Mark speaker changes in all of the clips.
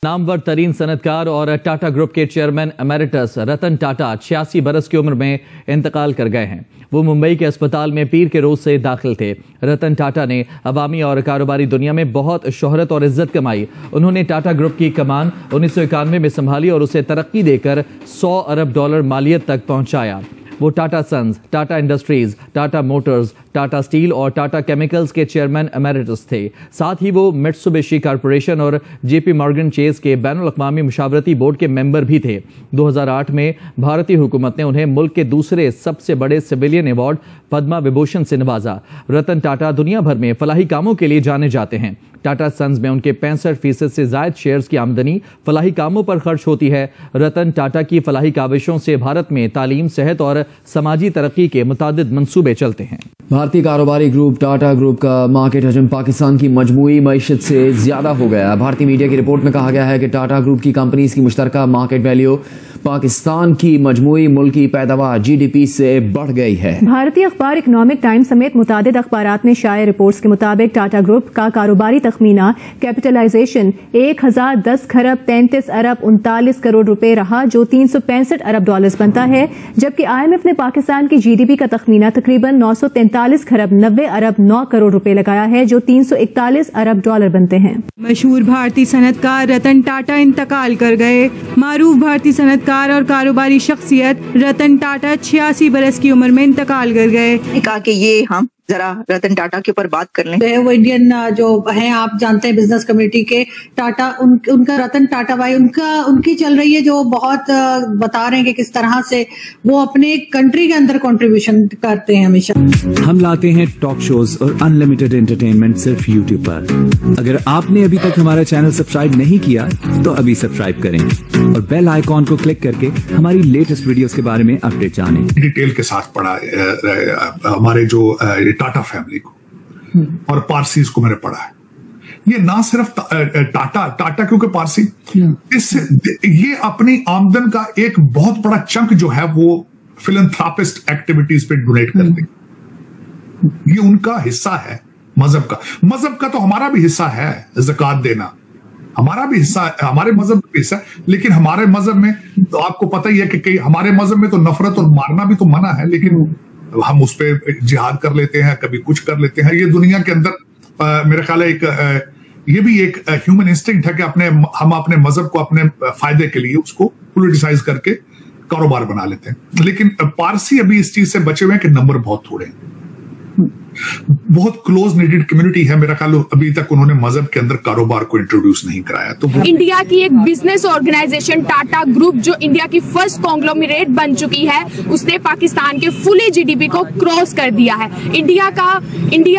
Speaker 1: नामवर तरीन सनतकार और टाटा ग्रुप के चेयरमैन एमेरिटस रतन टाटा 86 बरस की उम्र में इंतकाल कर गए हैं। वो मुंबई के अस्पताल में पीर के रोज से दाखिल थे। रतन टाटा ने अवामी और कारोबारी दुनिया में बहुत शोहरत और इज्जत कमाई। उन्होंने टाटा ग्रुप की कमान 1991 में संभाली और उसे तरक्की देकर $100 अरब मालियत तक पहुंचाया। वो Tata Sons, Tata Industries, Tata Motors, Tata Steel और टाटा केमिकल्स के चेयरमैन एमेरिटस थे। साथ ही वो मित्सुबिशी कॉरपोरेशन और जेपी मॉर्गन चेस के बैनुल अक़वामी मुशावरती बोर्ड के मेंबर भी थे। 2008 में भारतीय हुकूमत ने उन्हें मुल्क के दूसरे सबसे बड़े सिविलियन अवार्ड पद्मा विभूषण से नवाजा। रतन टाटा दुनिया भर में फलाही कामों के लिए जाने जाते हैं। टाटा सन्स में उनके 65% से जायद शेयर्स की आमदनी फलाही कामों पर खर्च होती है। रतन टाटा की फलाही काविशों से भारत में तालीम, सेहत और समाजी तरक्की के मुतादिद मंसूबे चलते हैं।
Speaker 2: भारतीय कारोबारी ग्रुप टाटा ग्रुप का मार्केट हजम पाकिस्तान की मजमूई मईशत से ज्यादा हो गया। भारतीय मीडिया की रिपोर्ट में कहा गया है कि टाटा ग्रुप की कंपनीज की मुश्तरका मार्केट वैल्यू पाकिस्तान की मजमूई मुल्की पैदावार GDP से बढ़ गई है।
Speaker 3: भारतीय अखबार इकोनॉमिक टाइम्स समेत मुतादिद अखबारात में शाया रिपोर्ट्स के मुताबिक टाटा ग्रुप का कारोबारी तखमीना कैपिटलाइजेशन 1010 खरब 33 अरब 39 करोड़ रुपए रहा, जो $365 अरब बनता है, जबकि IMF ने पाकिस्तान की GDP का तखमीना तकरीबन 943 खरब 90 अरब 9 करोड़ रुपए लगाया है, जो $341 अरब बनते हैं।
Speaker 4: मशहूर भारतीय सनतकार रतन टाटा इंतकाल कर गए। मारूफ भारतीय सनतकार और कारोबारी शख्सियत रतन टाटा 86 बरस की उम्र में इंतकाल कर गए।
Speaker 5: कहा कि ये हम जरा रतन टाटा के ऊपर बात कर लें।
Speaker 6: वो इंडियन जो हैं, आप जानते हैं, बिजनेस कम्युनिटी के टाटा, उनका रतन टाटा भाई उनकी चल रही है, जो बहुत बता रहे हैं कि किस तरह से वो अपने कंट्री के अंदर कंट्रीब्यूशन करते हैं। हमेशा
Speaker 7: हम लाते हैं टॉक शोज और अनलिमिटेड एंटरटेनमेंट सिर्फ YouTube पर। अगर आपने अभी तक हमारा चैनल सब्सक्राइब नहीं किया तो अभी सब्सक्राइब करें और बेल आइकॉन को क्लिक करके हमारी लेटेस्ट वीडियोस के बारे में अपडेट जानें।
Speaker 8: डिटेल के साथ पढ़ा हमारे जो टाटा फैमिली को और पारसीज को मैंने पढ़ा है। ये ना सिर्फ टाटा क्योंकि पारसी ये अपनी आमदन का एक बहुत बड़ा चंक जो है वो फिलैंथ्रोपिस्ट एक्टिविटीज पे डोनेट करते हैं। ये उनका हिस्सा है मजहब का तो हमारा भी हिस्सा है, ज़कात देना हमारा भी हिस्सा है, हमारे मजहब का हिस्सा है। लेकिन हमारे मजहब में तो आपको पता ही है कि हमारे मजहब में तो नफरत और मारना भी तो मना है, लेकिन हम उस पर जिहाद कर लेते हैं, कभी कुछ कर लेते हैं। ये दुनिया के अंदर मेरा ख्याल है ये भी एक ह्यूमन इंस्टिंक्ट है कि हम अपने मजहब को अपने फायदे के लिए उसको पॉलिटिसाइज करके कारोबार बना लेते हैं। लेकिन पारसी अभी इस चीज से बचे हुए हैं कि नंबर बहुत थोड़े हैं। बहुत क्लोज निटेड कम्युनिटी है। मेरा ख्याल अभी तक उन्होंने मजहब के अंदर कारोबार को इंट्रोड्यूस नहीं कराया। तो
Speaker 9: इंडिया की एक बिजनेस ऑर्गेनाइजेशन टाटा ग्रुप, जो इंडिया की फर्स्ट कॉन्ग्लोमरेट बन चुकी है, उसने पाकिस्तान के फुली GDP को क्रॉस कर दिया है। इंडिया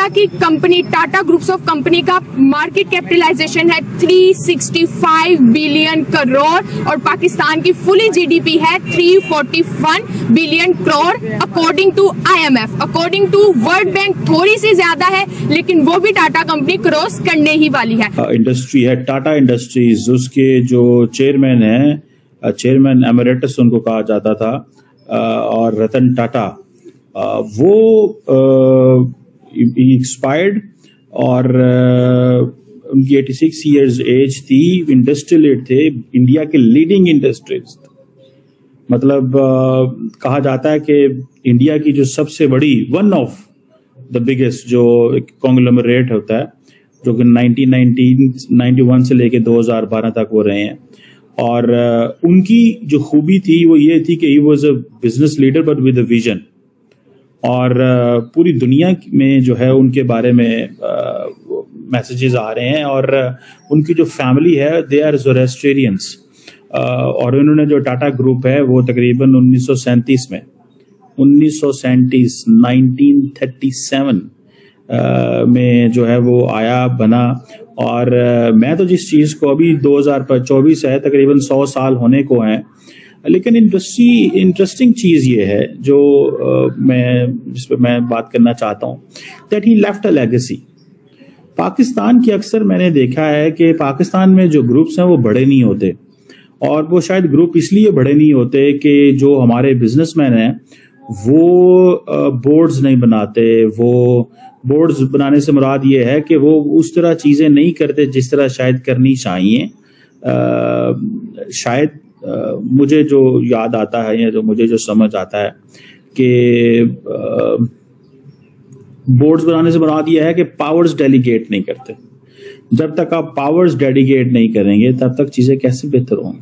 Speaker 9: की company Tata groups of company का मार्केट कैपिटलाइजेशन है 365 बिलियन करोड़ और पाकिस्तान की फुली GDP है 341 billion crore according to IMF। According to World Bank थोड़ी सी ज्यादा है, लेकिन वो भी टाटा कंपनी क्रॉस करने ही वाली है।
Speaker 10: इंडस्ट्री है टाटा इंडस्ट्रीज, उसके जो चेयरमैन है, चेयरमैन एमेरिटस उनको कहा जाता था, और रतन टाटा वो एक्सपायर्ड और उनकी 86 ईयर्स एज थी। इंडस्ट्रियलिस्ट थे, इंडिया के लीडिंग इंडस्ट्रीज। मतलब कहा जाता है कि इंडिया की जो सबसे बड़ी वन ऑफ द बिगेस्ट जो कॉन्ग्लोमरेट होता है, जो कि 1991 से लेके 2012 तक वो रहे हैं। और उनकी जो खूबी थी वो ये थी कि he was a business leader but with a vision. और पूरी दुनिया में जो है उनके बारे में मैसेजेस आ रहे हैं। और उनकी जो फैमिली है दे आर ज़ोरेस्ट्रियंस। और उन्होंने जो टाटा ग्रुप है वो तकरीबन 1937 में 1937 में जो है वो आया बना। और मैं तो जिस चीज़ को अभी 2024 है, तकरीबन 100 साल होने को हैं, लेकिन इंटरेस्टिंग चीज़ ये है जो जिस पर मैं बात करना चाहता हूँ, that he left a legacy. Pakistan की अक्सर मैंने देखा है कि पाकिस्तान में जो ग्रुप्स हैं वो बड़े नहीं होते, और वो शायद ग्रुप इसलिए बड़े नहीं होते कि जो हमारे बिजनेसमैन हैं वो बोर्ड्स नहीं बनाते। वो बोर्ड्स बनाने से मुराद ये है कि वो उस तरह चीज़ें नहीं करते जिस तरह शायद करनी चाहिए। शायद मुझे जो याद आता है या जो मुझे जो समझ आता है कि बोर्ड्स बनाने से बना दिया है कि पावर्स डेलीगेट नहीं करते। जब तक आप पावर्स डेलीगेट नहीं करेंगे तब तक चीज़ें कैसे बेहतर होंगी।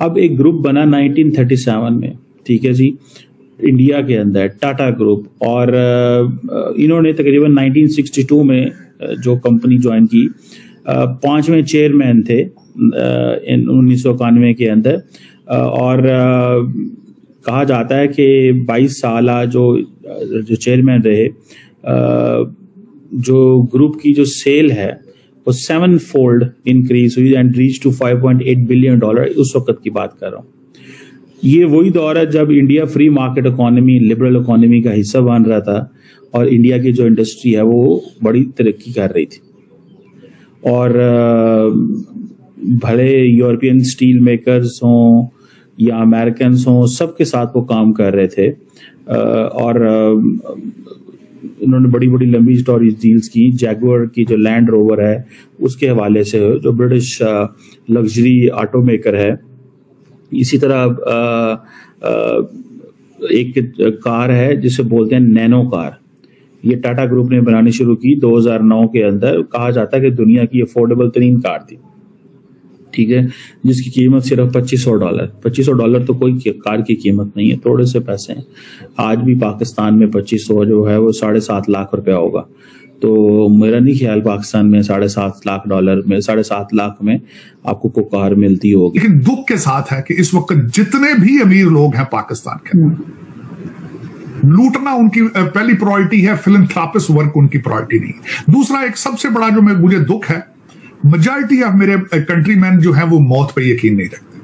Speaker 10: अब एक ग्रुप बना 1937 में, ठीक है जी, इंडिया के अंदर टाटा ग्रुप, और इन्होंने तकरीबन 1962 में जो कंपनी ज्वाइन की, 5वें चेयरमैन थे 1991 के अंदर, और कहा जाता है कि 22 साल जो चेयरमैन रहे, जो ग्रुप की जो सेल है वो 7-fold इंक्रीज हुई एंड रीच टू $5.8 बिलियन। उस वक्त की बात कर रहा हूँ। ये वही दौर है जब India free market economy, liberal economy का हिस्सा बन रहा था और इंडिया की जो इंडस्ट्री है वो बड़ी तरक्की कर रही थी, और भले यूरोपियन स्टील मेकर्स हों या अमेरिकन हों, सबके साथ वो काम कर रहे थे, और इन्होंने बड़ी बड़ी लंबी स्टोरीज डील्स की। जैगुआर की जो लैंड रोवर है उसके हवाले से, जो ब्रिटिश लग्जरी ऑटो मेकर है, इसी तरह एक कार है जिसे बोलते हैं नैनो कार, ये टाटा ग्रुप ने बनानी शुरू की 2009 के अंदर। कहा जाता है कि दुनिया की अफोर्डेबल तरीन कार थी, ठीक है, जिसकी कीमत सिर्फ $2500। $2500 तो कोई कार की कीमत नहीं है, थोड़े से पैसे हैं। आज भी पाकिस्तान में 2500 जो है वो $7.5 लाख रुपया होगा। तो मेरा नहीं ख्याल पाकिस्तान में $7.5 लाख में 7.5 लाख में आपको कोई कार मिलती होगी।
Speaker 8: लेकिन दुख के साथ है कि इस वक्त जितने भी अमीर लोग हैं पाकिस्तान के, लूटना उनकी पहली प्रायोरिटी है, फिलैंथ्रोपिस्ट वर्क उनकी प्रायोरिटी नहीं। दूसरा एक सबसे बड़ा जो मुझे दुख है, मेजॉरिटी ऑफ मेरे कंट्रीमैन जो है वो मौत पे यकीन नहीं रखते।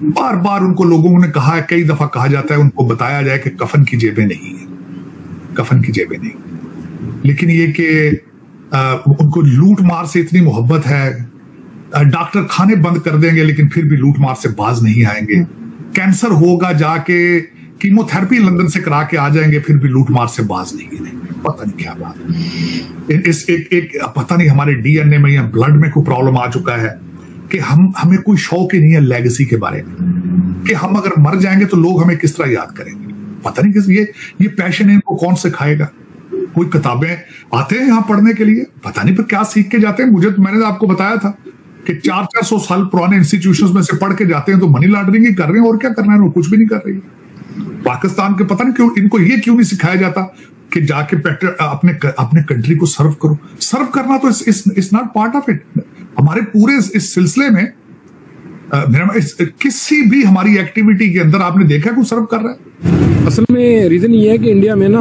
Speaker 8: बार बार उनको लोगों ने कहा है, कई दफा कहा जाता है, उनको बताया जाए कि कफन की जेबें नहीं है, कफन की जेबें नहीं। लेकिन ये कि उनको लूट मार से इतनी मोहब्बत है, डॉक्टर खाने बंद कर देंगे लेकिन फिर भी लूट मार से बाज नहीं आएंगे। कैंसर होगा, जाके कीमोथेरेपी लंदन से करा के आ जाएंगे, फिर भी लूट मार से बाज नहीं गिरेंगे। पता नहीं क्या बात है, इस एक पता नहीं हमारे डीएनए में या ब्लड में कोई प्रॉब्लम आ चुका है कि हमें कोई शौक ही नहीं है लेगेसी के बारे में, कि हम अगर मर जाएंगे तो लोग हमें किस तरह याद करेंगे। पता नहीं किस ये पैशन इनको कौन सिखाएगा। कोई किताबें आते हैं यहाँ पढ़ने के लिए, पता नहीं फिर क्या सीख के जाते हैं। मैंने आपको बताया था कि 400-400 साल पुराने इंस्टीट्यूशंस में से पढ़ के जाते हैं तो मनी लॉन्ड्रिंग ही कर रहे हैं, और क्या करना है, वो कुछ भी नहीं कर रही है। पाकिस्तान के पता नहीं क्यों इनको ये क्यों नहीं सिखाया जाता कि जाके अपने कंट्री को सर्व करो। सर्व करना तो it's not part of it. हमारे पूरे इस सिलसिले में किसी भी हमारी एक्टिविटी के अंदर आपने देखा कोई सर्व कर रहा है?
Speaker 11: असल में रीजन ये है कि इंडिया में ना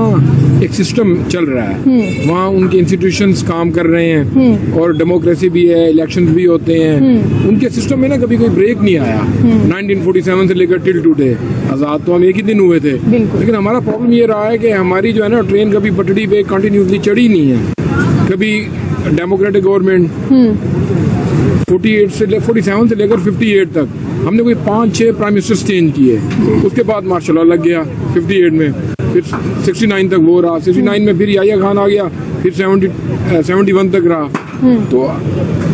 Speaker 11: एक सिस्टम चल रहा है, वहाँ उनके इंस्टीट्यूशंस काम कर रहे हैं और डेमोक्रेसी भी है, इलेक्शंस भी होते हैं। उनके सिस्टम में ना कभी कोई ब्रेक नहीं आया। 1947 से लेकर टिल टुडे, आजाद तो हम एक ही दिन हुए थे, लेकिन हमारा प्रॉब्लम ये रहा है कि हमारी जो है ना ट्रेन कभी पटड़ी पे कंटिन्यूसली चढ़ी नहीं है। कभी डेमोक्रेटिक गवर्नमेंट 47 से लेकर 58 तक हमने कोई 5-6 प्राइम मिनिस्टर्स चेंज किए। उसके बाद मार्शल लॉ लग गया 58 में, फिर 69 तक वो रहा, 69 में फिर याहिया खान आ गया, फिर 71 तक रहा। तो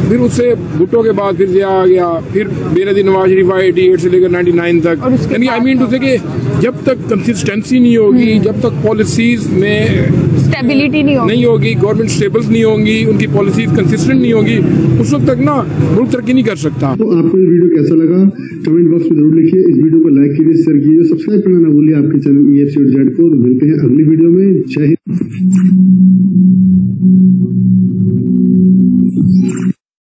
Speaker 11: फिर उससे भुट्टो के बाद फिर जिया आ गया, फिर बेनजीर नवाज शरीफ 88 से लेकर 99 तक। यानी आई मीन टू से कि जब तक कंसिस्टेंसी नहीं होगी, जब तक पॉलिसीज में
Speaker 9: स्टेबिलिटी नहीं होगी,
Speaker 11: गवर्नमेंट स्टेबल्स नहीं होंगी, उनकी पॉलिसीज कंसिस्टेंट नहीं होगी, उस वक्त तक ना मुल्क तरक्की नहीं कर सकता।
Speaker 12: तो आपको ये वीडियो कैसा लगा कमेंट बॉक्स में जरूर लिखिए। इस वीडियो को लाइक कीजिए, शेयर कीजिए, सब्सक्राइब करना ना भूलिए आपके चैनल EFC और जेड को। मिलते हैं अगली वीडियो में। जय हिंद।